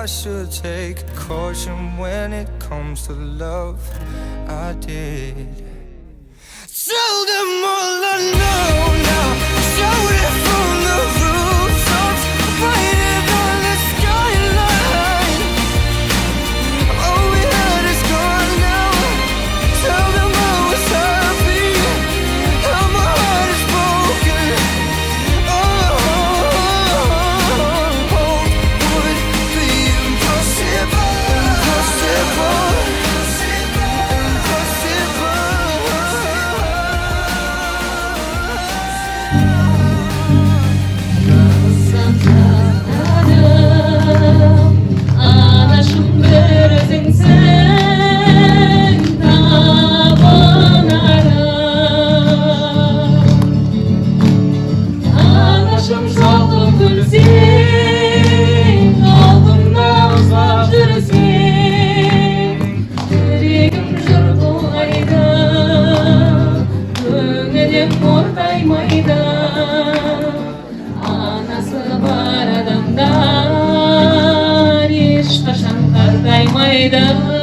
I should take caution when it comes to love. I did. Tell them all I know now. Shout it from the rooftops, write it on the skyline. All we had is gone now. Tell them I was happy, how my heart is broken. Would be impossible, impossible, Anası var adamlar, iş taşan karday maydan.